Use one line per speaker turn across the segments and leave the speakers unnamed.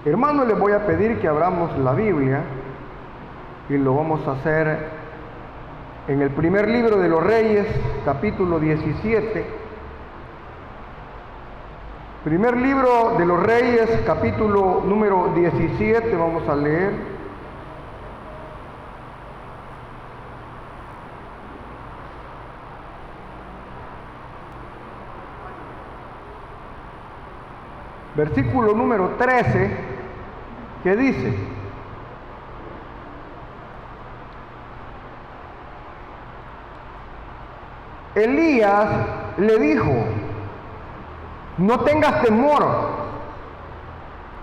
Hermanos, les voy a pedir que abramos la Biblia y lo vamos a hacer en el primer libro de los Reyes, capítulo 17. Primer libro de los Reyes, capítulo número 17, vamos a leer. Versículo número 13, que dice: Elías le dijo: no tengas temor,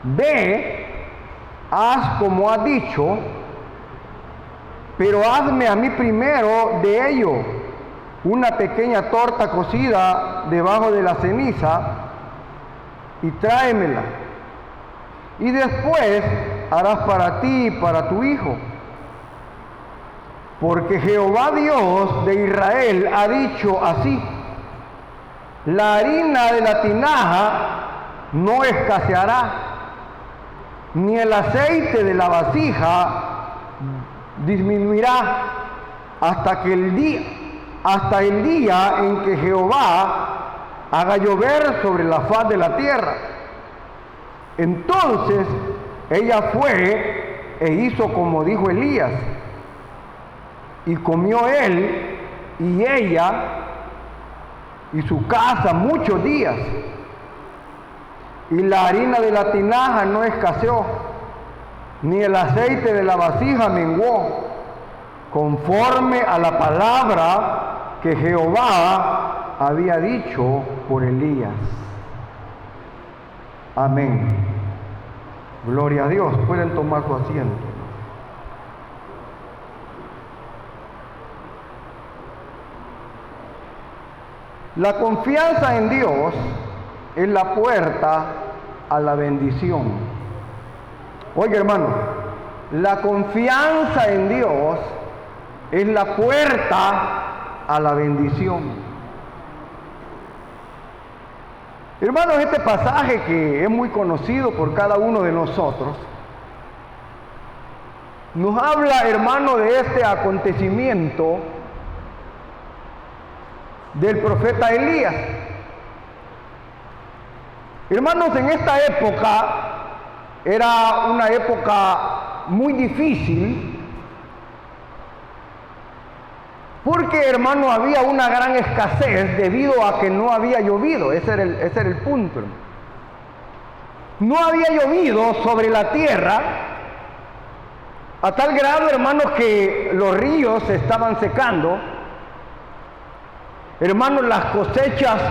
ve, haz como has dicho, pero hazme a mí primero de ello una pequeña torta cocida debajo de la ceniza y tráemela, y después harás para ti y para tu hijo, porque Jehová Dios de Israel ha dicho así: la harina de la tinaja no escaseará, ni el aceite de la vasija disminuirá hasta el día en que Jehová haga llover sobre la faz de la tierra. Entonces ella fue e hizo como dijo Elías, y comió él y ella y su casa muchos días, y la harina de la tinaja no escaseó, ni el aceite de la vasija menguó, conforme a la palabra que Jehová había dicho por Elías. Amén. Gloria a Dios. Pueden tomar su asiento. La confianza en Dios es la puerta a la bendición. Oiga, hermano, la confianza en Dios es la puerta a la bendición. Hermanos, este pasaje que es muy conocido por cada uno de nosotros, nos habla, hermano, de este acontecimiento del profeta Elías. Hermanos, en esta época era una época muy difícil, porque, hermano, había una gran escasez debido a que no había llovido. Ese era el punto, hermano. No había llovido sobre la tierra, a tal grado, hermanos, que los ríos se estaban secando. Hermanos, las cosechas,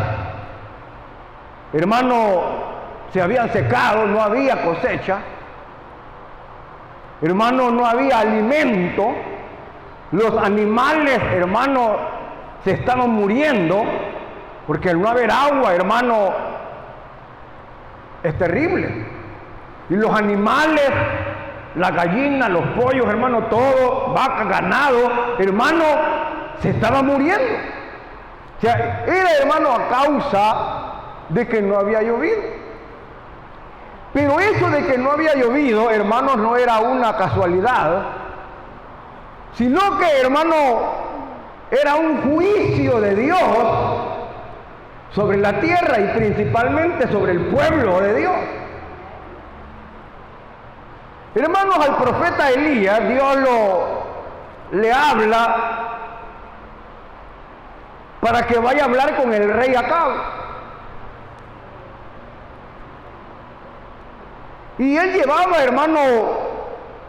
hermanos, se habían secado, no había cosecha. Hermanos, no había alimento. Los animales, hermanos, se estaban muriendo, porque al no haber agua, hermano, es terrible. Y los animales, las gallinas, los pollos, hermano, todo, vaca, ganado, hermano, se estaban muriendo. O sea, era, hermano, a causa de que no había llovido. Pero eso de que no había llovido, hermanos, no era una casualidad, sino que, hermano, era un juicio de Dios sobre la tierra y principalmente sobre el pueblo de Dios. Hermanos, al profeta Elías, Dios le habla para que vaya a hablar con el rey Acab. Y él llevaba, hermano,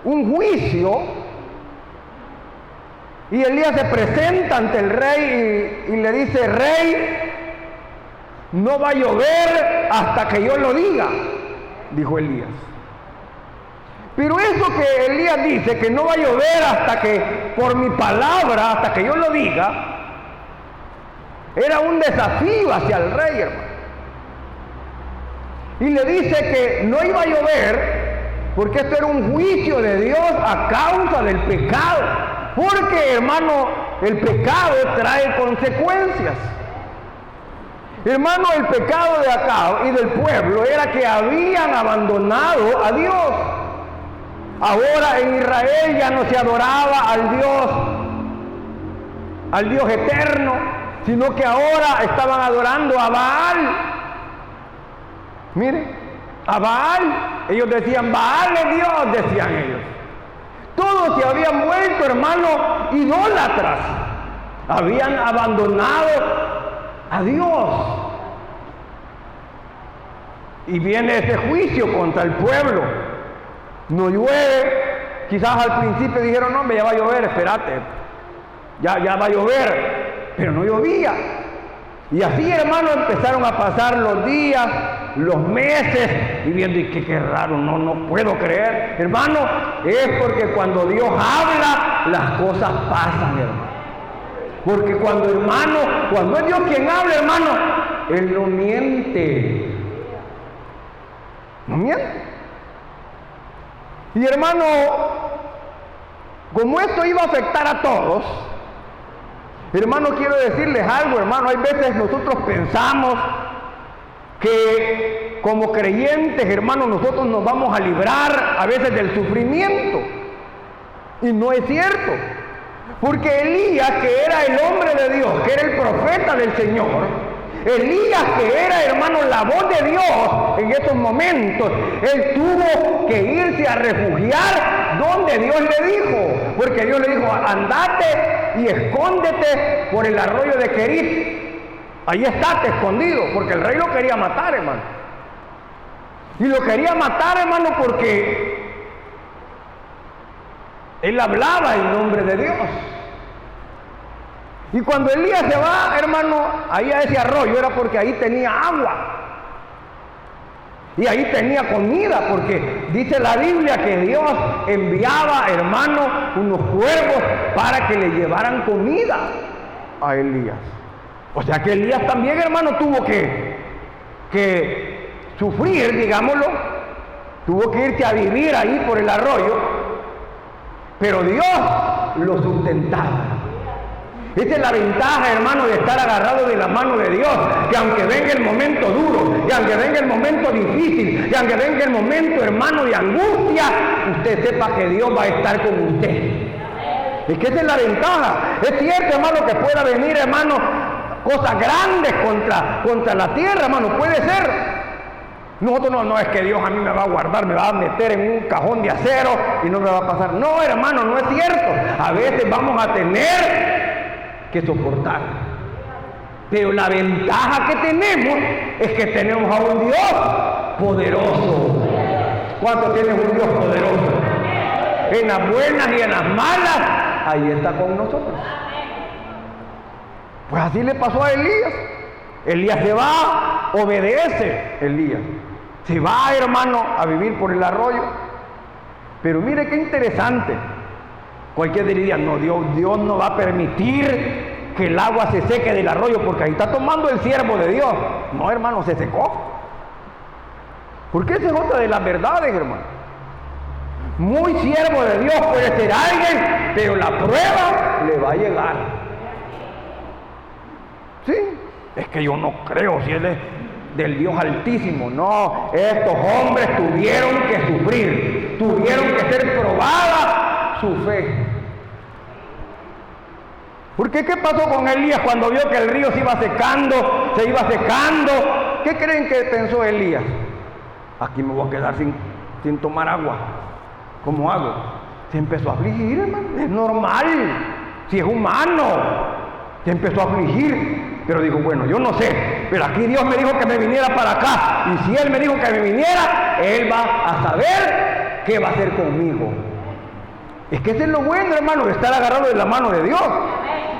un juicio. Y Elías se presenta ante el rey y le dice: rey, no va a llover hasta que yo lo diga, dijo Elías. Pero eso que Elías dice, que no va a llover hasta que, por mi palabra, hasta que yo lo diga, era un desafío hacia el rey, hermano. Y le dice que no iba a llover porque esto era un juicio de Dios a causa del pecado. Porque, hermano, el pecado trae consecuencias. Hermano, el pecado de Acab y del pueblo era que habían abandonado a Dios. Ahora en Israel ya no se adoraba al Dios eterno, sino que ahora estaban adorando a Baal. Miren, a Baal. Ellos decían, Baal es Dios, decían ellos. Todos se habían vuelto, hermano, idólatras. Habían abandonado a Dios. Y viene ese juicio contra el pueblo. No llueve. Quizás al principio dijeron, no, ya va a llover, espérate. Ya va a llover. Pero no llovía. Y así, hermano, empezaron a pasar los días, los meses, y viendo, y qué raro, no puedo creer. Hermano, es porque cuando Dios habla, las cosas pasan, hermano. Porque cuando es Dios quien habla, hermano, Él no miente. No miente. Y hermano, como esto iba a afectar a todos, hermano, quiero decirles algo, hermano. Hay veces nosotros pensamos que como creyentes, hermano, nosotros nos vamos a librar a veces del sufrimiento. Y no es cierto. Porque Elías, que era el hombre de Dios, que era el profeta del Señor, Elías, que era, hermano, la voz de Dios en esos momentos, él tuvo que irse a refugiar donde Dios le dijo. Porque Dios le dijo, andate y escóndete por el arroyo de Querit. Ahí estate escondido, porque el rey lo quería matar, hermano. Y lo quería matar, hermano, porque él hablaba en nombre de Dios. Y cuando Elías se va, hermano, ahí a ese arroyo, era porque ahí tenía agua. Y ahí tenía comida, porque dice la Biblia que Dios enviaba, hermano, unos cuervos para que le llevaran comida a Elías. O sea que Elías también, hermano, tuvo que sufrir, digámoslo. Tuvo que irse a vivir ahí por el arroyo. Pero Dios lo sustentaba. Esa es la ventaja, hermano, de estar agarrado de la mano de Dios. Que aunque venga el momento duro, que aunque venga el momento difícil, que aunque venga el momento, hermano, de angustia, usted sepa que Dios va a estar con usted. Es que esa es la ventaja. Es cierto, hermano, que pueda venir, hermano, cosas grandes contra la tierra, hermano, puede ser. Nosotros no es que Dios a mí me va a guardar, me va a meter en un cajón de acero y no me va a pasar. No, hermano, no es cierto. A veces vamos a tener que soportar. Pero la ventaja que tenemos es que tenemos a un Dios poderoso. ¿Cuántos tienen un Dios poderoso? En las buenas y en las malas, ahí está con nosotros. Pues así le pasó a Elías. Elías se va, obedece Elías. Se va, hermano, a vivir por el arroyo. Pero mire qué interesante. Cualquiera diría, no, Dios no va a permitir que el agua se seque del arroyo, porque ahí está tomando el siervo de Dios. No, hermano, se secó. Porque esa es otra de las verdades, hermano. Muy siervo de Dios puede ser alguien, pero la prueba le va a llegar. Sí, es que yo no creo si él es del Dios Altísimo. No, estos hombres tuvieron que sufrir, tuvieron que ser probada su fe. Porque ¿qué pasó con Elías cuando vio que el río se iba secando? ¿Qué creen que pensó Elías? Aquí me voy a quedar sin tomar agua. ¿Cómo hago? Se empezó a afligir, hermano. Es normal, si es humano. Se empezó a afligir, pero dijo, bueno, yo no sé, pero aquí Dios me dijo que me viniera para acá. Y si Él me dijo que me viniera, Él va a saber qué va a hacer conmigo. Es que eso es lo bueno, hermano, de estar agarrado de la mano de Dios.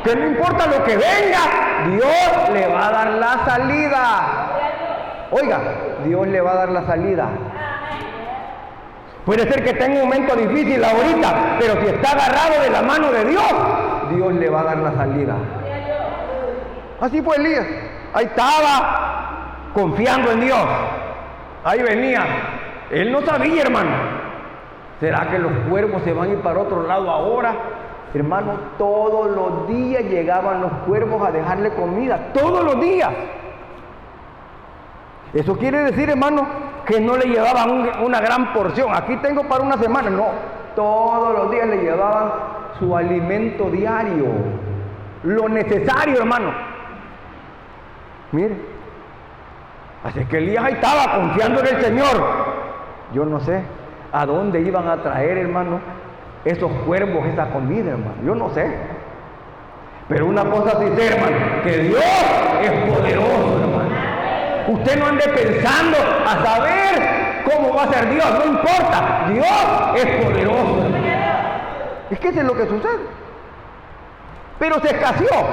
Que no importa lo que venga, Dios le va a dar la salida. Oiga, Dios le va a dar la salida. Puede ser que tenga un momento difícil ahorita, pero si está agarrado de la mano de Dios, Dios le va a dar la salida. Así fue Elías. Ahí estaba, confiando en Dios. Ahí venía. Él no sabía, hermano. ¿Será que los cuervos se van a ir para otro lado ahora? Hermano, todos los días llegaban los cuervos a dejarle comida. Todos los días. Eso quiere decir, hermano, que no le llevaban una gran porción. Aquí tengo para una semana. No, todos los días le llevaban su alimento diario, lo necesario, hermano. Mire, así que Elías ahí estaba confiando en el Señor. Yo no sé a dónde iban a traer, hermano, esos cuervos, esa comida, hermano. Yo no sé. Pero una cosa sí sé, hermano, que Dios es poderoso, hermano. Usted no ande pensando a saber cómo va a ser Dios, no importa. Dios es poderoso, hermano. Es que eso es lo que sucede. Pero se escaseó.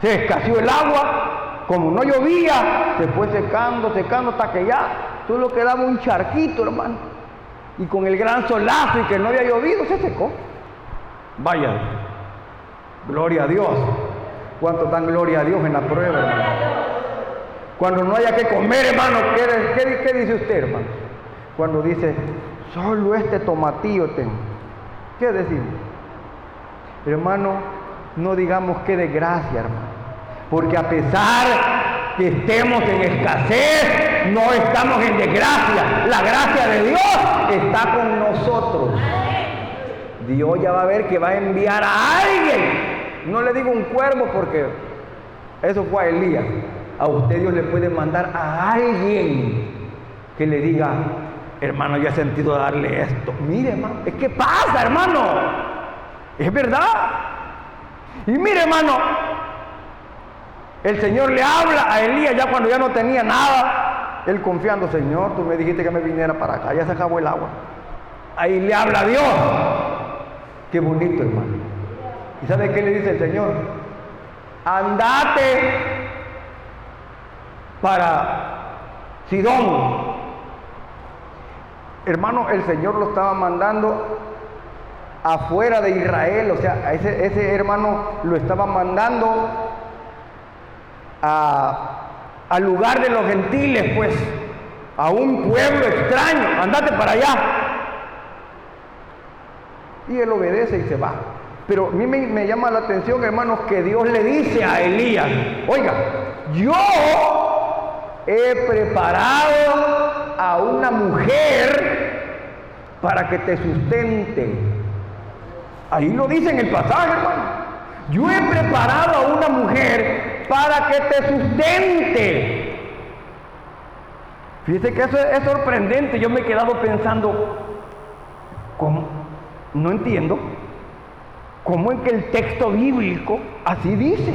Se escaseó el agua. Como no llovía, se fue secando hasta que ya solo quedaba un charquito, hermano. Y con el gran solazo y que no había llovido, se secó. Vaya, gloria a Dios. ¿Cuánto dan gloria a Dios en la prueba, hermano? Cuando no haya que comer, hermano, ¿qué dice usted, hermano? Cuando dice, solo este tomatillo tengo. ¿Qué decimos? Hermano, no digamos qué desgracia, hermano. Porque a pesar que estemos en escasez, no estamos en desgracia. La gracia de Dios está con nosotros. Dios ya va a ver que va a enviar a alguien. No le digo un cuervo porque eso fue a Elías. A usted Dios le puede mandar a alguien que le diga, hermano, yo he sentido darle esto. Mire, hermano, es que pasa, hermano. Es verdad. Y mire, hermano, el Señor le habla a Elías ya cuando ya no tenía nada. Él confiando, Señor, tú me dijiste que me viniera para acá, ya se acabó el agua. Ahí le habla a Dios. Qué bonito, hermano. ¿Y sabe qué le dice el Señor? Andate para Sidón. Hermano, el Señor lo estaba mandando afuera de Israel, o sea, ese hermano lo estaba mandando al lugar de los gentiles, pues, a un pueblo extraño. Andate para allá. Y él obedece y se va. Pero a mí me llama la atención, hermanos, que Dios le dice a Elías, oiga, yo he preparado a una mujer para que te sustente. Ahí lo dice en el pasaje, hermano. Yo he preparado a una mujer para que te sustente. Fíjese que eso es sorprendente. Yo me he quedado pensando, ¿cómo? No entiendo. ¿Cómo es que el texto bíblico así dice?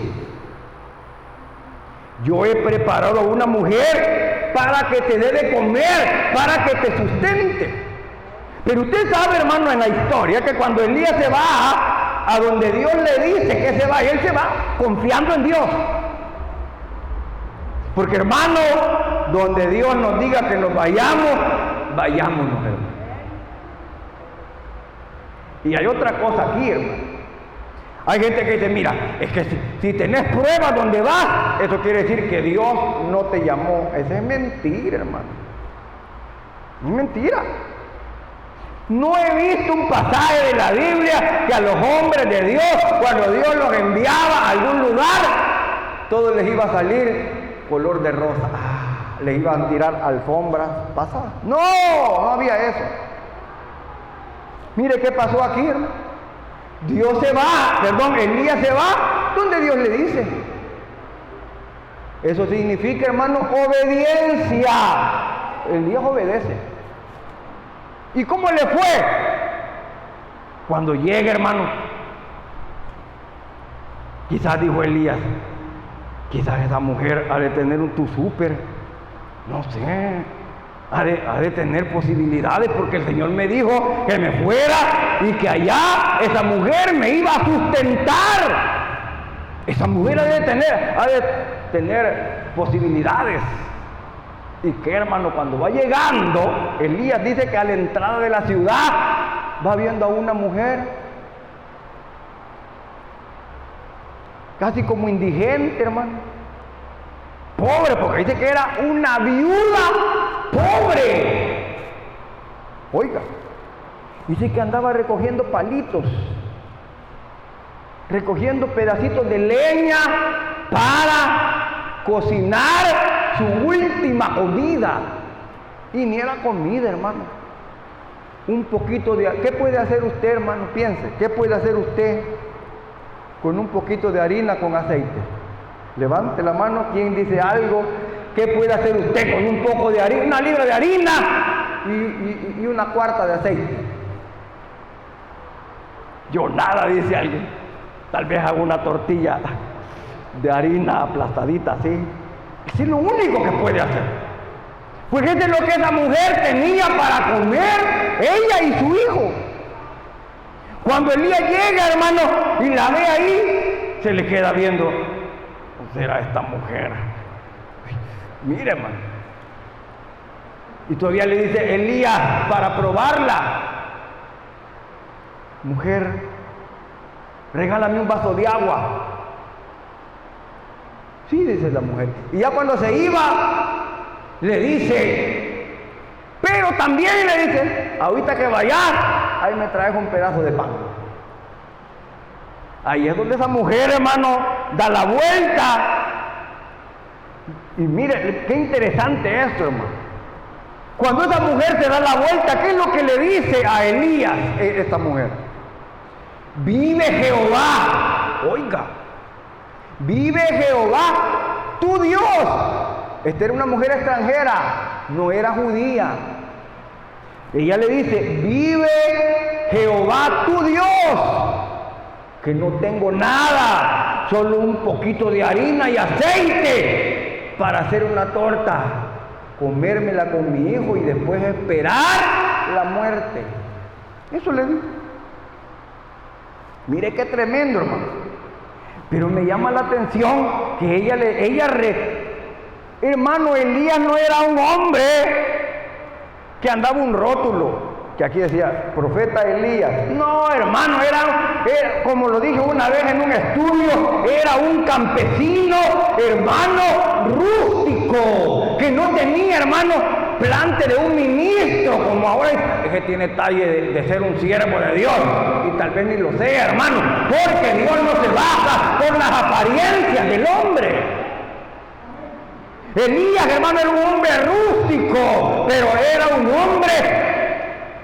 Yo he preparado a una mujer para que te dé de comer, para que te sustente. Pero usted sabe, hermano, en la historia que cuando Elías se va a donde Dios le dice que se va, y él se va confiando en Dios. Porque, hermano, donde Dios nos diga que nos vayamos, vayámonos, hermano. Y hay otra cosa aquí, hermano. Hay gente que dice, mira, es que si tenés pruebas donde vas, eso quiere decir que Dios no te llamó. Eso es mentira, hermano. Es mentira. No he visto un pasaje de la Biblia que a los hombres de Dios, cuando Dios los enviaba a algún lugar, todo les iba a salir color de rosa. Les iban a tirar alfombras pasadas. No había eso. Mire qué pasó aquí, hermano. Elías se va donde Dios le dice. Eso significa, hermano, obediencia. Elías obedece. ¿Y cómo le fue? Cuando llega, hermano, quizás dijo Elías, quizás esa mujer ha de tener tu súper, no sé, ha de tener posibilidades, porque el Señor me dijo que me fuera y que allá esa mujer me iba a sustentar. Esa mujer ha de tener posibilidades. Y que, hermano, cuando va llegando, Elías dice que a la entrada de la ciudad va viendo a una mujer casi como indigente, hermano, pobre, porque dice que era una viuda pobre. Oiga, dice que andaba recogiendo palitos, recogiendo pedacitos de leña para cocinar su última comida. Y ni era comida, hermano. Un poquito de... ¿Qué puede hacer usted, hermano? Piense, ¿qué puede hacer usted con un poquito de harina con aceite? Levante la mano, ¿quién dice algo? ¿Qué puede hacer usted con un poco de harina? Una libra de harina y una cuarta de aceite. Yo nada, dice alguien. Tal vez hago una tortilla de harina aplastadita así. Es lo único que puede hacer. Pues eso es lo que esa mujer tenía para comer, ella y su hijo. Cuando Elías llega, hermano, y la ve ahí, se le queda viendo. ¿Será esta mujer? Mire, hermano. Y todavía le dice Elías para probarla: mujer, regálame un vaso de agua. Sí, dice la mujer. Y ya cuando se iba, le dice, pero también le dice, ahorita que vayas, ahí me traes un pedazo de pan. Ahí es donde esa mujer, hermano, da la vuelta. Y mire, qué interesante esto, hermano. Cuando esa mujer se da la vuelta, ¿qué es lo que le dice a Elías esta mujer? Vive Jehová, oiga, vive Jehová, tu Dios. Esta era una mujer extranjera, no era judía. Ella le dice, vive Jehová tu Dios, que no tengo nada, solo un poquito de harina y aceite para hacer una torta, comérmela con mi hijo y después esperar la muerte. Eso le digo. Mire qué tremendo, hermano. Pero me llama la atención que hermano, Elías no era un hombre que andaba un rótulo, que aquí decía, profeta Elías. No, hermano, era, como lo dije una vez en un estudio, era un campesino, hermano, rústico, que no tenía, hermano, plante de un ministro, como ahora es que tiene talle de ser un siervo de Dios, y tal vez ni lo sea, hermano, porque Dios no se basa por las apariencias del hombre. Elías, hermano, era un hombre rústico, pero era un hombre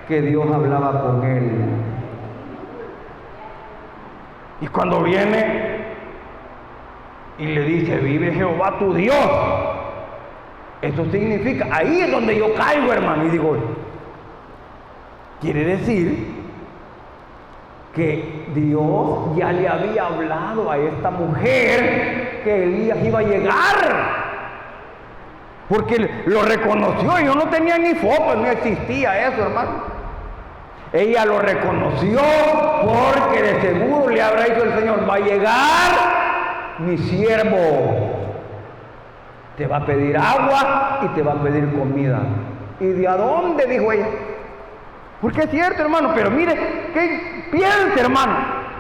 que Dios hablaba con él. Y cuando viene y le dice, vive Jehová tu Dios, eso significa, ahí es donde yo caigo, hermano, y digo, quiere decir que Dios ya le había hablado a esta mujer que Elías iba a llegar. Porque lo reconoció, yo no tenía ni foto, no existía eso, hermano. Ella lo reconoció porque de seguro le habrá dicho el Señor, va a llegar mi siervo, te va a pedir agua y te va a pedir comida. ¿Y de a dónde? Dijo ella. Porque es cierto, hermano, pero mire, piense, hermano,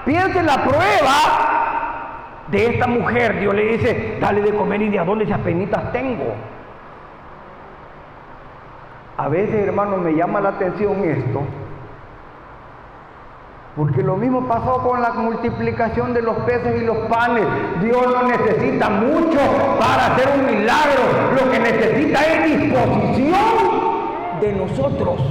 piense en la prueba de esta mujer. Dios le dice, dale de comer, y de a dónde esas penitas tengo. A veces, hermano, me llama la atención esto, porque lo mismo pasó con la multiplicación de los peces y los panes. Dios no necesita mucho para hacer un milagro, lo que necesita es disposición de nosotros.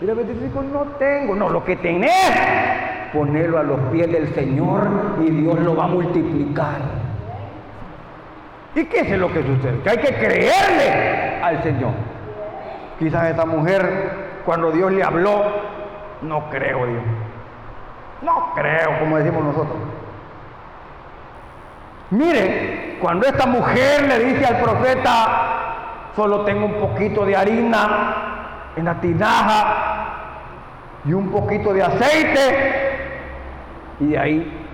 Y a veces digo, no tengo, no, lo que tenés, ponelo a los pies del Señor y Dios lo va a multiplicar. ¿Y qué es lo que sucede? Que hay que creerle al Señor. Quizás esta mujer, cuando Dios le habló, no creo, Dios. No creo, como decimos nosotros. Mire, cuando esta mujer le dice al profeta, solo tengo un poquito de harina en la tinaja y un poquito de aceite, y de ahí.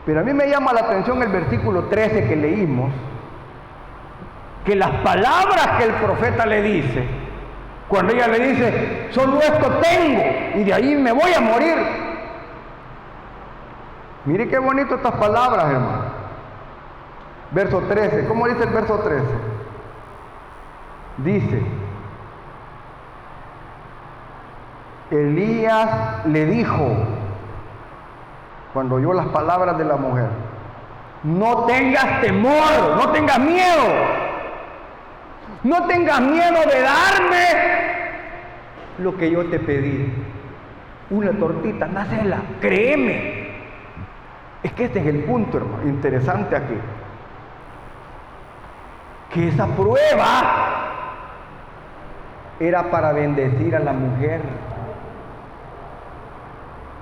Pero a mí me llama la atención el versículo 13 que leímos, que las palabras que el profeta le dice, cuando ella le dice, solo esto tengo y de ahí me voy a morir. Mire qué bonito estas palabras, hermano. Verso 13, ¿cómo dice el verso 13? Dice, Elías le dijo, cuando oyó las palabras de la mujer, no tengas temor, no tengas miedo. No tengas miedo de darme lo que yo te pedí. Una tortita, dásela, créeme. Es que este es el punto, hermano, interesante aquí. Que esa prueba era para bendecir a la mujer.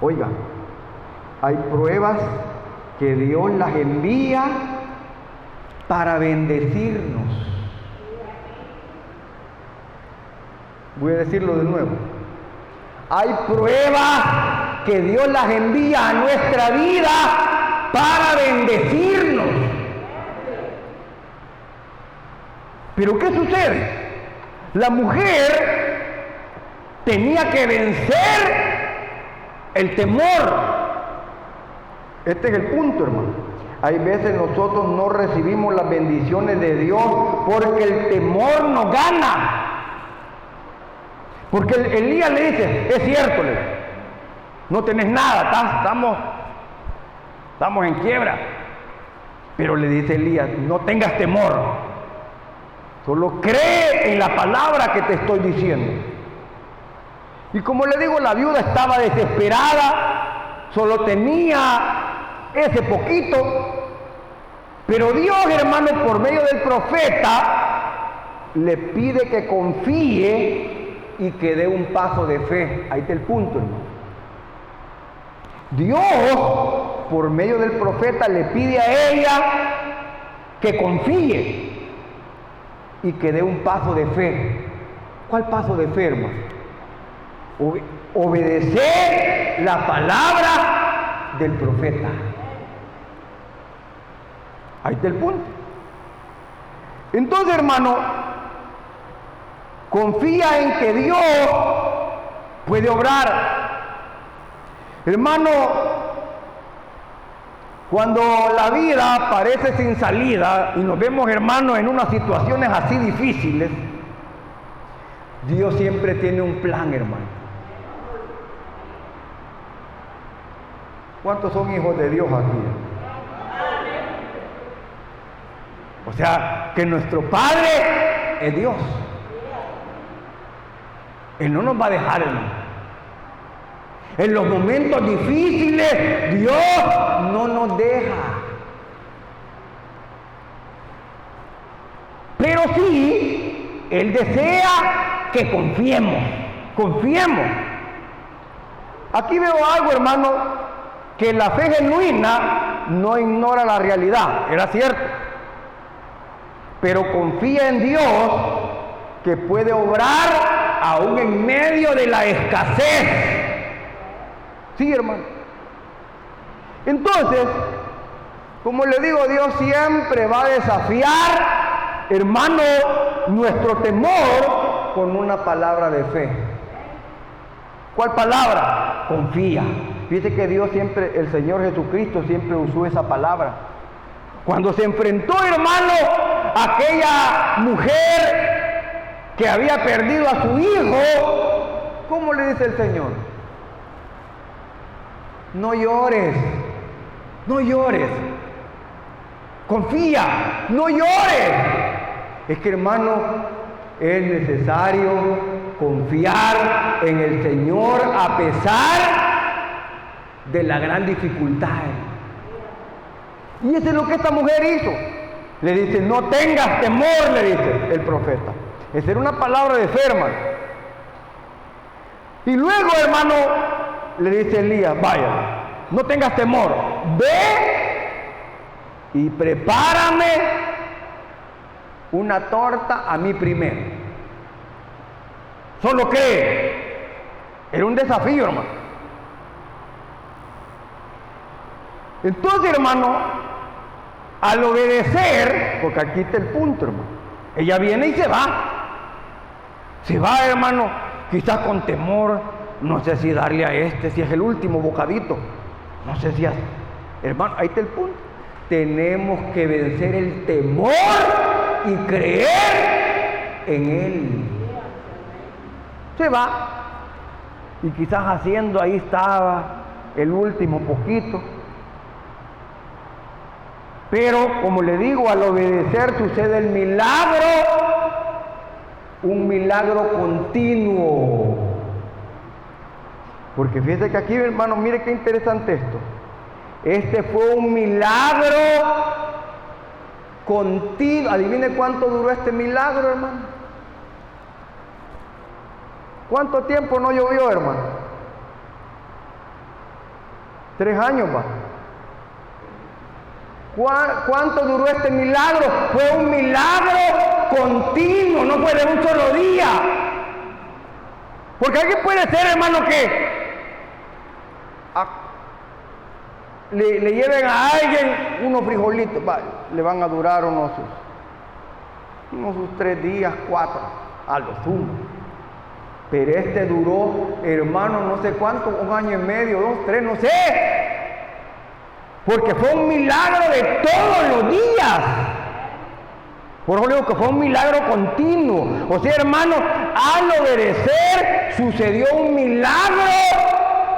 Oiga, hay pruebas que Dios las envía para bendecirnos. Voy a decirlo de nuevo. Hay pruebas que Dios las envía a nuestra vida para bendecirnos. Pero ¿qué sucede? La mujer tenía que vencer el temor. Este es el punto, hermano. Hay veces nosotros no recibimos las bendiciones de Dios porque el temor nos gana. Porque Elías le dice, es cierto, no tenés nada, estamos en quiebra. Pero le dice Elías, no tengas temor, solo cree en la palabra que te estoy diciendo. Y como le digo, la viuda estaba desesperada, solo tenía ese poquito, pero Dios, hermano, por medio del profeta, le pide que confíe y que dé un paso de fe. Ahí está el punto, hermano. Dios, por medio del profeta, le pide a ella que confíe y que dé un paso de fe. ¿Cuál paso de fe, hermano? Obedecer la palabra del profeta. Ahí está el punto. Entonces, hermano, confía en que Dios puede obrar. Hermano, cuando la vida parece sin salida y nos vemos, hermano, en unas situaciones así difíciles, Dios siempre tiene un plan, hermano. ¿Cuántos son hijos de Dios aquí? O sea, que nuestro Padre es Dios. Él no nos va a dejar, hermano. En los momentos difíciles, Dios no nos deja. Pero sí, Él desea que confiemos. Aquí veo algo, hermano, que la fe genuina no ignora la realidad. Era cierto. Pero confía en Dios que puede obrar aún en medio de la escasez. Sí, hermano. Entonces, como le digo, Dios siempre va a desafiar, hermano, nuestro temor con una palabra de fe. ¿Cuál palabra? Confía. Fíjese que Dios siempre, el Señor Jesucristo siempre usó esa palabra. Cuando se enfrentó, hermano, a aquella mujer que había perdido a su hijo, ¿cómo le dice el Señor? No llores, confía, no llores. Es que, hermano, es necesario confiar en el Señor a pesar de la gran dificultad. Y eso es lo que esta mujer hizo. Le dice, no tengas temor, le dice el profeta. Esa era una palabra de fe, hermano. Y luego, hermano, le dice Elías, vaya, no tengas temor, ve y prepárame una torta a mí primero. Solo cree. Era un desafío, hermano. Entonces, hermano, al obedecer, porque aquí está el punto, hermano, ella viene y se va. Se va, hermano, quizás con temor. No sé si darle a este, si es el último bocadito. No sé si hermano, ahí está el punto. Tenemos que vencer el temor y creer en Él. Se va. Y quizás haciendo, ahí estaba el último poquito. Pero, como le digo, al obedecer sucede el milagro, un milagro continuo. Porque fíjese que aquí, hermano, mire qué interesante esto. Este fue un milagro continuo. Adivine cuánto duró este milagro, hermano. ¿Cuánto tiempo no llovió, hermano? 3 años, va. ¿Cuánto duró este milagro? Fue un milagro continuo, no fue de un solo día. Porque alguien puede ser, hermano, que le lleven a alguien unos frijolitos, le van a durar unos 3 días, 4, a lo sumo. Pero este duró, hermano, no sé cuánto, 1 año y medio, 2, 3, no sé. Porque fue un milagro de todos los días. Por eso digo que fue un milagro continuo. O sea, hermano, al obedecer sucedió un milagro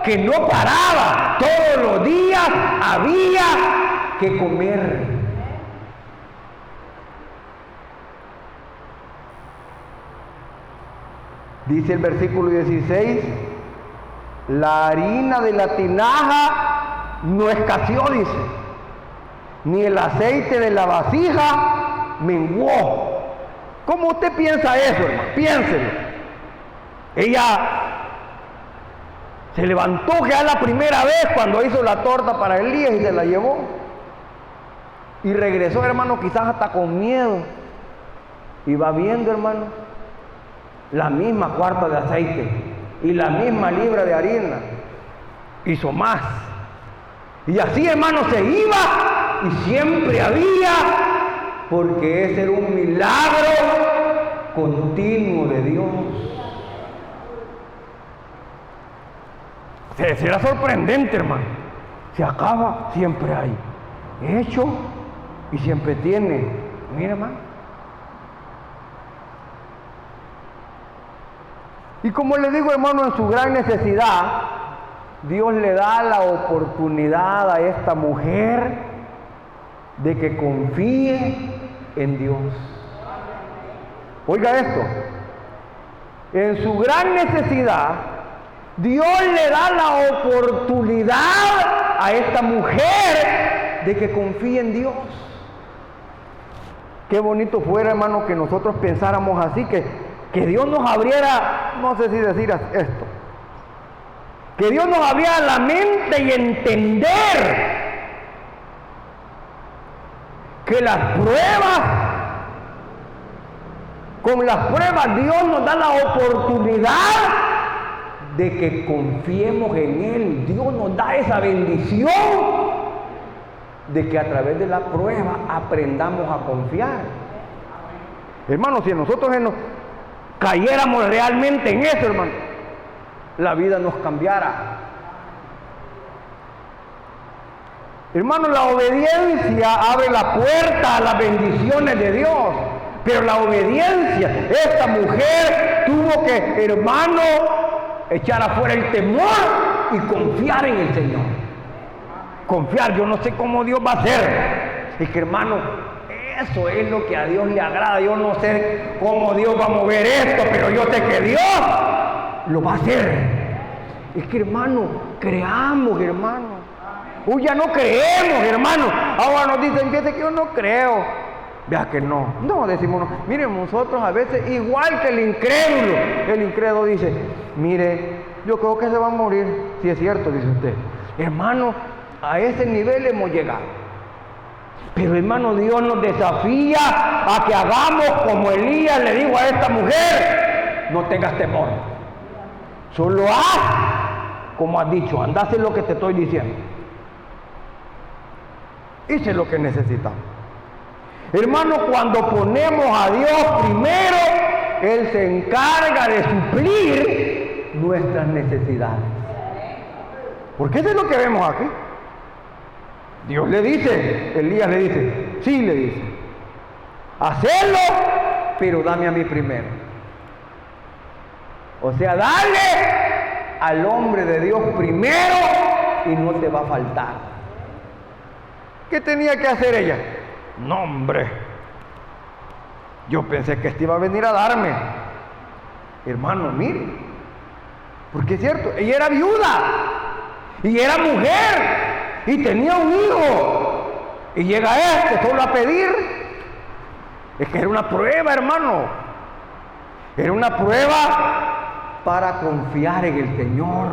que no paraba. Todos los días había que comer. Dice el versículo 16, la harina de la tinaja no escaseó, dice, ni el aceite de la vasija menguó. ¿Cómo usted piensa eso, hermano? Piénselo. Ella se levantó ya la primera vez cuando hizo la torta para Elías y se la llevó. Y regresó, hermano, quizás hasta con miedo. Y va viendo, hermano, la misma cuarta de aceite y la misma libra de harina. Hizo más. Y así, hermano, se iba y siempre había, porque ese era un milagro continuo de Dios. Será sorprendente, hermano. Se acaba, siempre hay. Hecho y siempre tiene. Mira, hermano. Y como le digo, hermano, en su gran necesidad, Dios le da la oportunidad a esta mujer de que confíe en Dios. Oiga esto, en su gran necesidad, Dios le da la oportunidad a esta mujer de que confíe en Dios. Qué bonito fuera, hermano, que nosotros pensáramos así, que Dios nos abriera, no sé si decir esto, que Dios nos abriera la mente y entender que las pruebas, con las pruebas Dios nos da la oportunidad de que confiemos en Él. Dios nos da esa bendición de que a través de la prueba aprendamos a confiar. Hermano, si nosotros cayéramos realmente en eso, hermano, la vida nos cambiara. Hermano, la obediencia abre la puerta a las bendiciones de Dios. Pero la obediencia, esta mujer tuvo que, hermano, echar afuera el temor y confiar en el Señor. Confiar, yo no sé cómo Dios va a hacer. Es que, hermano, eso es lo que a Dios le agrada. Yo no sé cómo Dios va a mover esto, pero yo sé que Dios lo va a hacer. Es que, hermano, creamos, hermano. Uy, ya no creemos, hermano. Ahora nos dicen, fíjate que yo no creo. Vea que no. No, decimos no. Miren, nosotros a veces, igual que el incrédulo dice, mire, yo creo que se va a morir. Si es cierto, dice usted. Hermano, a ese nivel hemos llegado. Pero, hermano, Dios nos desafía a que hagamos como Elías le dijo a esta mujer: no tengas temor, solo haz como has dicho, anda a hacer lo que te estoy diciendo. Eso es lo que necesitamos. Hermano, cuando ponemos a Dios primero, Él se encarga de suplir nuestras necesidades. Porque eso es lo que vemos aquí. Dios le dice, Elías le dice, sí, le dice, hacerlo, pero dame a mí primero. O sea, dale al hombre de Dios primero y no te va a faltar. ¿Qué tenía que hacer ella? No, hombre, yo pensé que este iba a venir a darme. Hermano, mire, porque es cierto, ella era viuda y era mujer y tenía un hijo, y llega solo a pedir. Es que era una prueba, hermano, era una prueba para confiar en el Señor.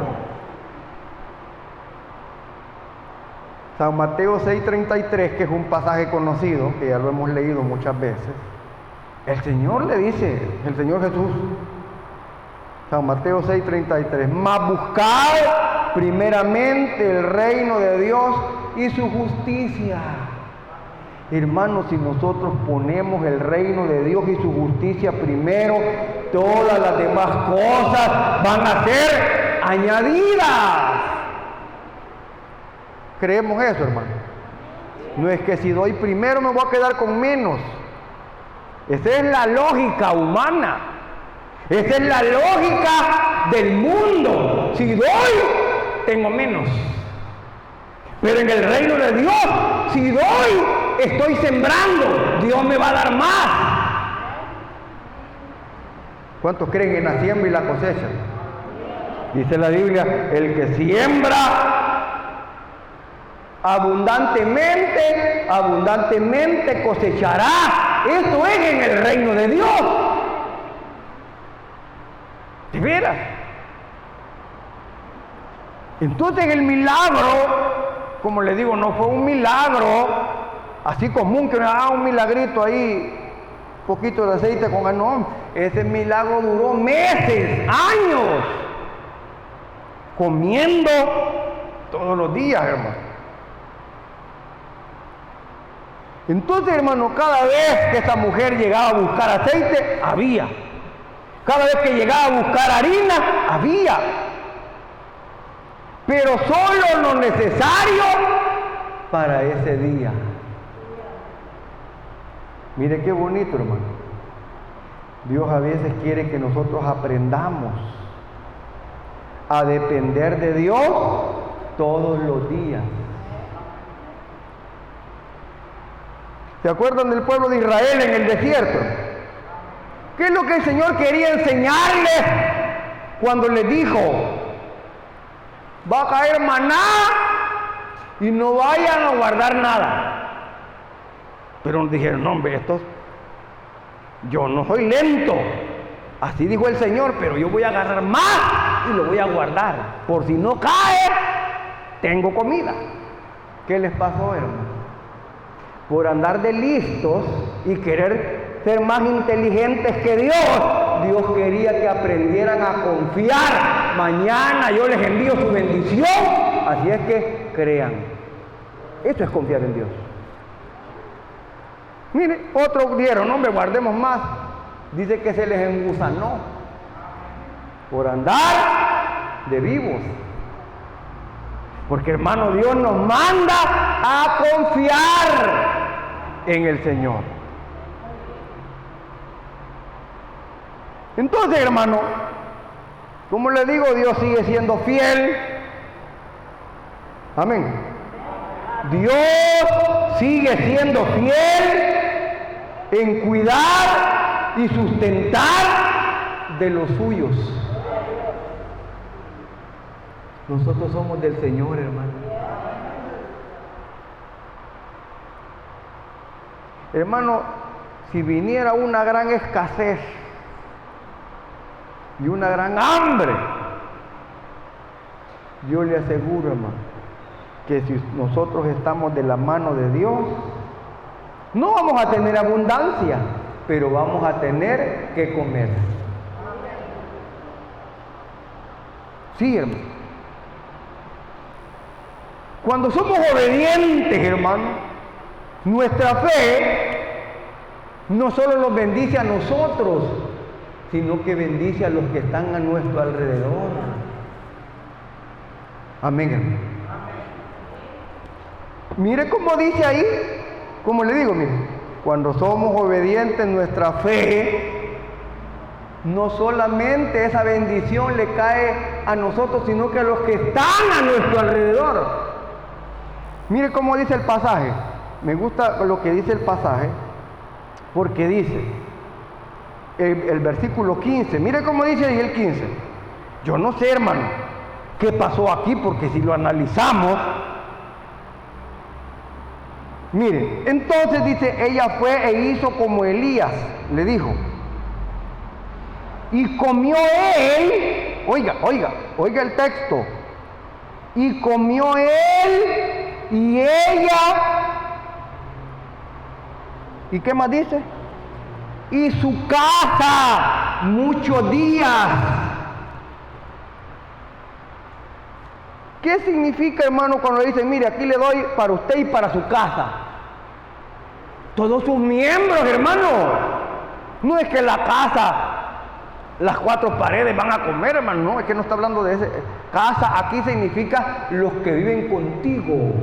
San Mateo 6:33, que es un pasaje conocido, que ya lo hemos leído muchas veces, el Señor le dice, el Señor Jesús, San Mateo 6:33, mas buscad primeramente el reino de Dios y su justicia. Hermanos, si nosotros ponemos el reino de Dios y su justicia primero, todas las demás cosas van a ser añadidas. ¿Creemos eso, hermano? No es que si doy primero me voy a quedar con menos. Esa es la lógica humana. Esa es la lógica del mundo. Si doy, tengo menos. Pero en el reino de Dios, si doy, estoy sembrando. Dios me va a dar más. ¿Cuántos creen en la siembra y la cosecha? Dice la Biblia, el que siembra abundantemente, abundantemente cosechará. Esto es en el reino de Dios. ¿De veras? Entonces el milagro, como le digo, no fue un milagro así común que un milagrito ahí, poquito de aceite con ganón. Ese milagro duró meses, años, comiendo todos los días, hermano. Entonces, hermano, cada vez que esta mujer llegaba a buscar aceite, había. Cada vez que llegaba a buscar harina, había. Pero solo lo necesario para ese día. Mire qué bonito, hermano. Dios a veces quiere que nosotros aprendamos a depender de Dios todos los días. ¿Se acuerdan del pueblo de Israel en el desierto? ¿Qué es lo que el Señor quería enseñarles cuando les dijo: va a caer maná y no vayan a guardar nada? Pero nos dijeron: no, hombre, yo no soy lento. Así dijo el Señor, pero yo voy a agarrar más y lo voy a guardar. Por si no cae, tengo comida. ¿Qué les pasó, hermano? Por andar de listos y querer ser más inteligentes que Dios quería que aprendieran a confiar. Mañana yo les envío su bendición, así es que crean. Eso es confiar en Dios. Mire, otros dijeron: no, hombre, guardemos más. Dice que se les engusanó por andar de vivos. Porque, hermano, Dios nos manda a confiar en el Señor. Entonces, hermano, como le digo, Dios sigue siendo fiel. Amén. Dios sigue siendo fiel en cuidar y sustentar de los suyos. Nosotros somos del Señor, hermano. Hermano, si viniera una gran escasez y una gran hambre, yo le aseguro, hermano, que si nosotros estamos de la mano de Dios, no vamos a tener abundancia, pero vamos a tener que comer. Sí, hermano. Cuando somos obedientes, hermano, nuestra fe no solo nos bendice a nosotros, sino que bendice a los que están a nuestro alrededor. Amén, hermano. Mire cómo dice ahí, como le digo, mire, cuando somos obedientes, nuestra fe, no solamente esa bendición le cae a nosotros, sino que a los que están a nuestro alrededor. Mire cómo dice el pasaje. Me gusta lo que dice el pasaje, porque dice, el versículo 15, mire cómo dice ahí el 15. Yo no sé, hermano, qué pasó aquí, porque si lo analizamos, mire, entonces dice, ella fue e hizo como Elías le dijo. Y comió él, oiga el texto. Y comió él y ella. ¿Y qué más dice? Y su casa muchos días. ¿Qué significa, hermano, cuando dice, mire, aquí le doy para usted y para su casa? Todos sus miembros, hermano. No es que la casa, las cuatro paredes van a comer, hermano. No, es que no está hablando de ese. Casa aquí significa los que viven contigo.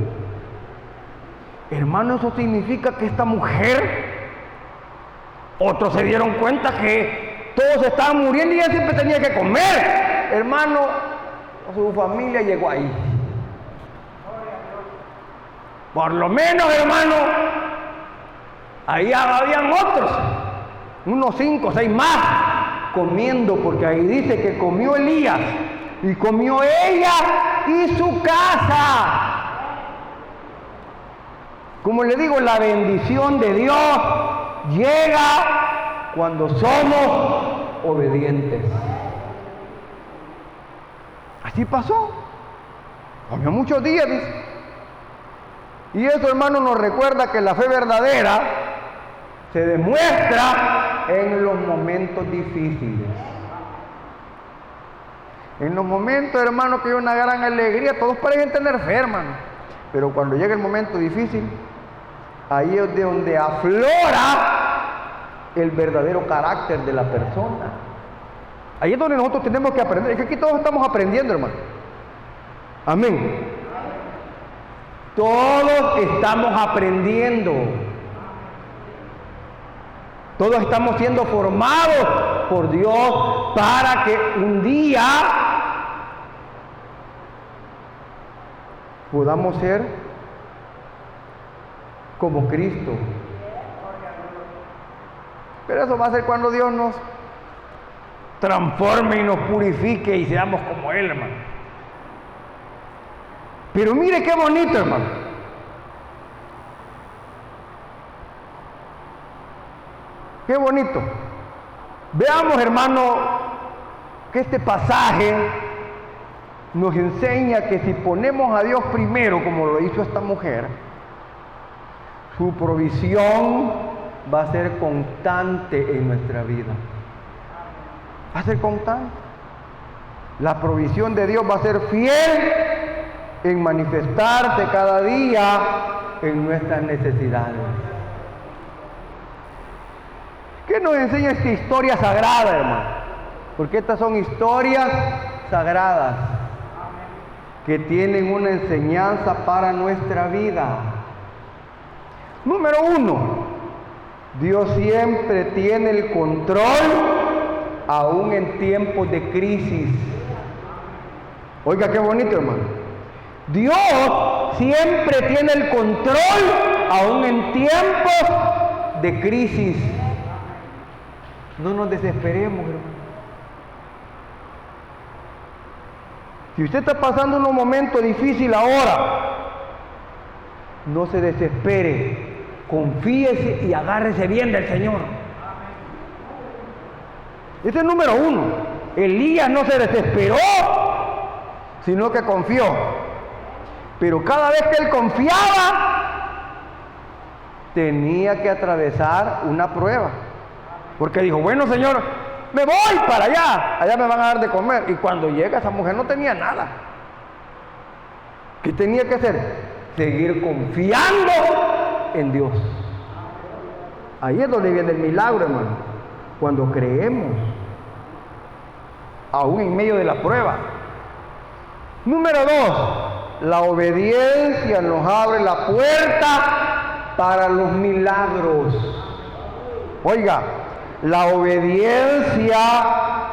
Hermano, eso significa que esta mujer, otros se dieron cuenta que todos estaban muriendo y ella siempre tenía que comer. Hermano, su familia llegó ahí. Por lo menos, hermano, ahí habían otros, unos 5 o 6 más, comiendo, porque ahí dice que comió Elías, y comió ella y su casa. Como le digo, la bendición de Dios llega cuando somos obedientes. Así pasó. Comió muchos días, dice. Y eso, hermano, nos recuerda que la fe verdadera se demuestra en los momentos difíciles. En los momentos, hermano, que hay una gran alegría, todos parecen tener fe, hermano. Pero cuando llega el momento difícil, ahí es de donde aflora el verdadero carácter de la persona. Ahí es donde nosotros tenemos que aprender. Es que aquí todos estamos aprendiendo, hermano. Amén. Todos estamos aprendiendo. Todos estamos siendo formados por Dios para que un día podamos ser como Cristo. Pero eso va a ser cuando Dios nos transforme y nos purifique y seamos como Él, hermano. Pero mire qué bonito, hermano. Qué bonito. Veamos, hermano, que este pasaje nos enseña que si ponemos a Dios primero, como lo hizo esta mujer, su provisión va a ser constante en nuestra vida. Va a ser constante. La provisión de Dios va a ser fiel en manifestarse cada día en nuestras necesidades. ¿Qué nos enseña esta historia sagrada, hermano? Porque estas son historias sagradas que tienen una enseñanza para nuestra vida. Número 1, Dios siempre tiene el control aún en tiempos de crisis. Oiga, qué bonito, hermano. Dios siempre tiene el control aún en tiempos de crisis. No nos desesperemos, hermano. Si usted está pasando un momento difícil ahora, no se desespere. Confíese y agárrese bien del Señor. Ese es el número 1. Elías no se desesperó, sino que confió. Pero cada vez que él confiaba, tenía que atravesar una prueba. Porque dijo, bueno, Señor, me voy para allá me van a dar de comer. Y cuando llega, esa mujer no tenía nada. ¿Qué tenía que hacer? Seguir confiando en Dios. Ahí es donde viene el milagro, hermano. Cuando creemos, aún en medio de la prueba. Número 2, la obediencia nos abre la puerta para los milagros. Oiga, la obediencia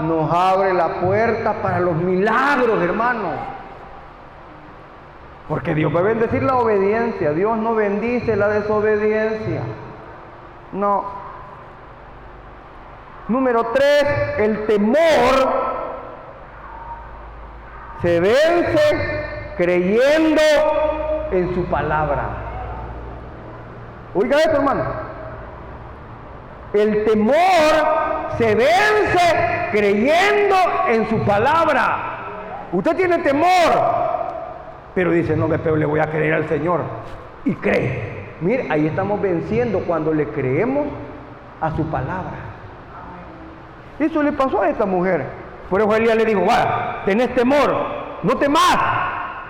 nos abre la puerta para los milagros, hermano. Porque Dios va a bendecir la obediencia. Dios no bendice la desobediencia. No. Número 3, el temor se vence creyendo en su palabra. Oiga esto, hermano. El temor se vence creyendo en su palabra. Usted tiene temor, pero dice, no, pero le voy a creer al Señor. Y cree. Mire, ahí estamos venciendo cuando le creemos a su palabra. Eso le pasó a esta mujer. Por eso Elías le dijo, vaya, tenés temor, no temas,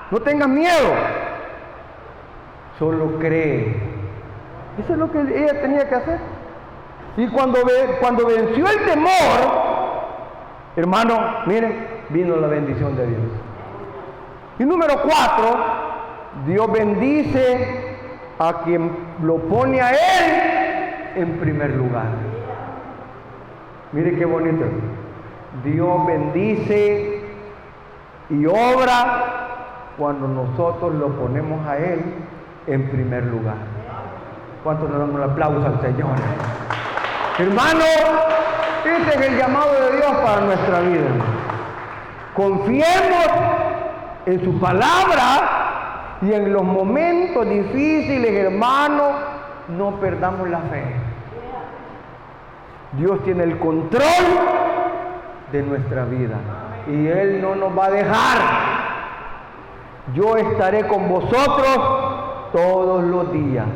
no tengas miedo. Solo cree. Eso es lo que ella tenía que hacer. Y cuando venció el temor, hermano, miren, vino la bendición de Dios. Y número 4, Dios bendice a quien lo pone a Él en primer lugar. Mire qué bonito. Dios bendice y obra cuando nosotros lo ponemos a Él en primer lugar. ¿Cuántos le damos un aplauso al Señor? Hermano, este es el llamado de Dios para nuestra vida. Confiemos en su palabra y en los momentos difíciles, hermano, no perdamos la fe. Dios tiene el control de nuestra vida y Él no nos va a dejar. Yo estaré con vosotros todos los días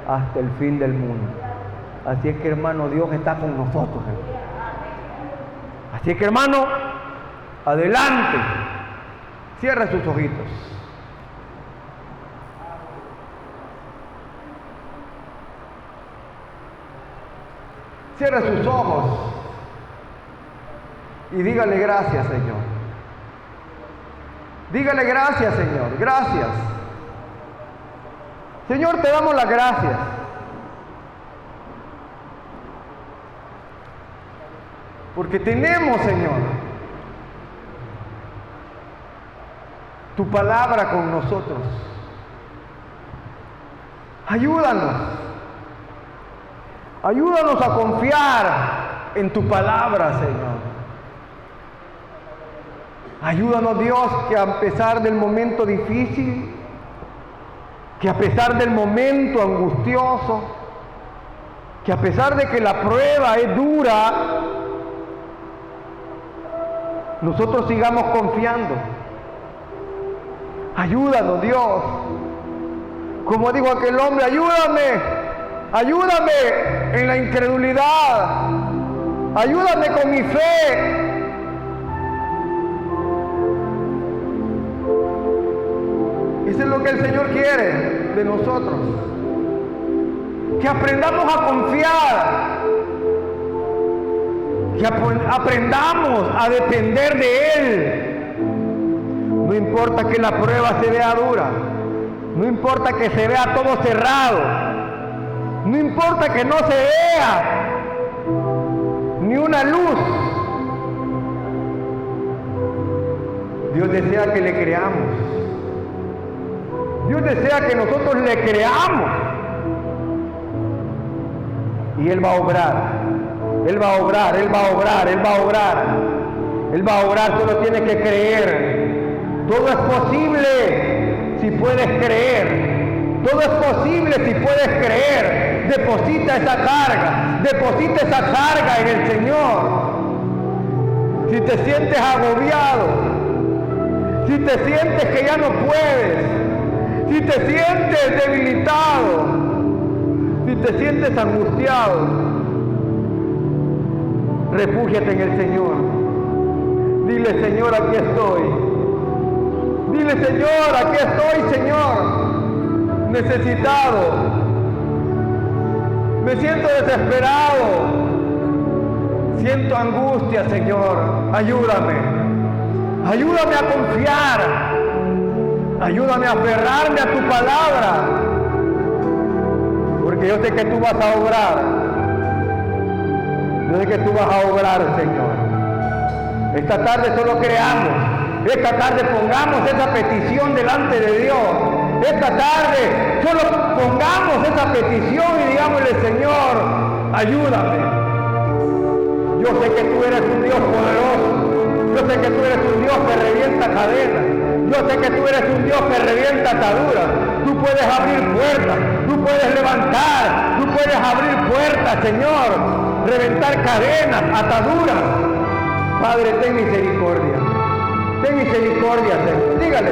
hasta el fin del mundo. Así es que, hermano, Dios está con nosotros. Así es que, hermano, adelante. Cierra sus ojitos. Cierra sus ojos y dígale gracias, Señor. Dígale gracias, Señor. Gracias. Señor, te damos las gracias. Porque tenemos, Señor, tu palabra con nosotros. Ayúdanos. Ayúdanos a confiar en tu palabra, Señor. Ayúdanos, Dios, que a pesar del momento difícil, que a pesar del momento angustioso, que a pesar de que la prueba es dura, nosotros sigamos confiando. Ayúdanos, Dios. Como dijo aquel hombre, ayúdame en la incredulidad. Ayúdame con mi fe. Eso es lo que el Señor quiere de nosotros. Que aprendamos a confiar. Que aprendamos a depender de Él. No importa que la prueba se vea dura. No importa que se vea todo cerrado. No importa que no se vea ni una luz. Dios desea que le creamos. Dios desea que nosotros le creamos. Y Él va a obrar. Él va a obrar, Él va a obrar, Él va a obrar. Él va a obrar, solo tienes que creer. Todo es posible si puedes creer. Todo es posible si puedes creer. Deposita esa carga en el Señor. Si te sientes agobiado, si te sientes que ya no puedes, si te sientes debilitado, si te sientes angustiado, refúgiate en el Señor. Dile, Señor, aquí estoy. Dile, Señor, aquí estoy, Señor. Necesitado. Me siento desesperado. Siento angustia, Señor. Ayúdame. Ayúdame a confiar. Ayúdame a aferrarme a tu palabra. Porque yo sé que tú vas a obrar. Yo sé que tú vas a obrar, Señor. Esta tarde solo creamos. Esta tarde pongamos esa petición delante de Dios. Esta tarde solo pongamos esa petición y digámosle, Señor, ayúdame. Yo sé que tú eres un Dios poderoso. Yo sé que tú eres un Dios que revienta cadenas. Yo sé que tú eres un Dios que revienta ataduras. Tú puedes abrir puertas. Tú puedes levantar. Tú puedes abrir puertas, Señor. Reventar cadenas, ataduras. Padre, ten misericordia. Ten misericordia, Señor. Dígale,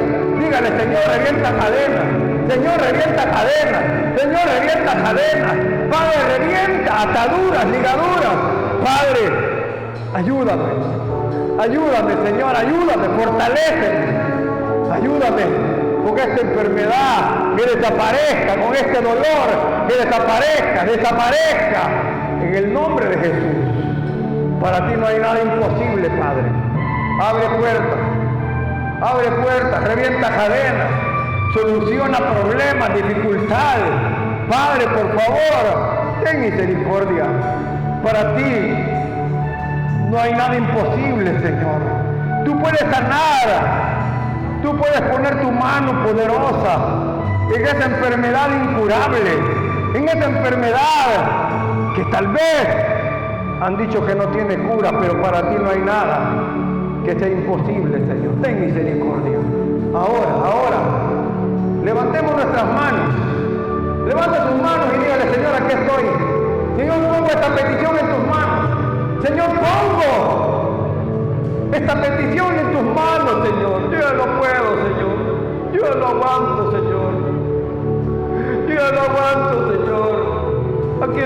Señor, revienta cadenas. Señor, revienta cadenas. Señor, revienta cadenas. Padre, revienta ataduras, ligaduras. Padre, ayúdame. Ayúdame, Señor, ayúdame, fortaléceme. Ayúdame con esta enfermedad, que desaparezca, con este dolor, que desaparezca. En el nombre de Jesús. Para ti no hay nada imposible, Padre. Abre puertas, revienta cadenas, soluciona problemas, dificultades. Padre, por favor, ten misericordia. Para ti no hay nada imposible, Señor. Tú puedes sanar, tú puedes poner tu mano poderosa en esa enfermedad incurable, en esa enfermedad que tal vez han dicho que no tiene cura, pero para ti no hay nada que sea imposible, Señor. Ten misericordia. Ahora, levantemos nuestras manos. Levanta tus manos y dígale, Señor, aquí estoy. Señor, pongo esta petición en tus manos. Señor, pongo esta petición en tus manos, Señor. Yo ya no puedo, Señor. Yo ya no aguanto, Señor. Yo ya no aguanto, Señor. Aquí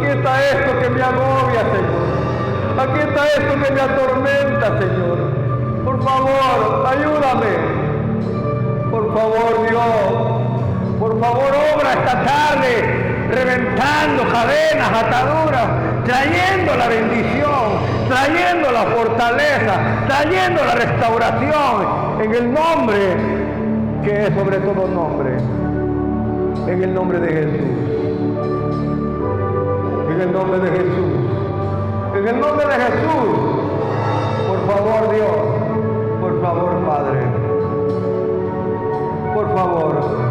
está esto que me agobia, Señor. Aquí está esto que me atormenta, Señor. Por favor, ayúdame. Por favor, Dios. Por favor, obra esta tarde, reventando cadenas, ataduras, trayendo la bendición, trayendo la fortaleza, trayendo la restauración, en el nombre que es sobre todo nombre. En el nombre de Jesús. En el nombre de Jesús. En el nombre de Jesús. Por favor, Dios. Por favor, Padre. Por favor.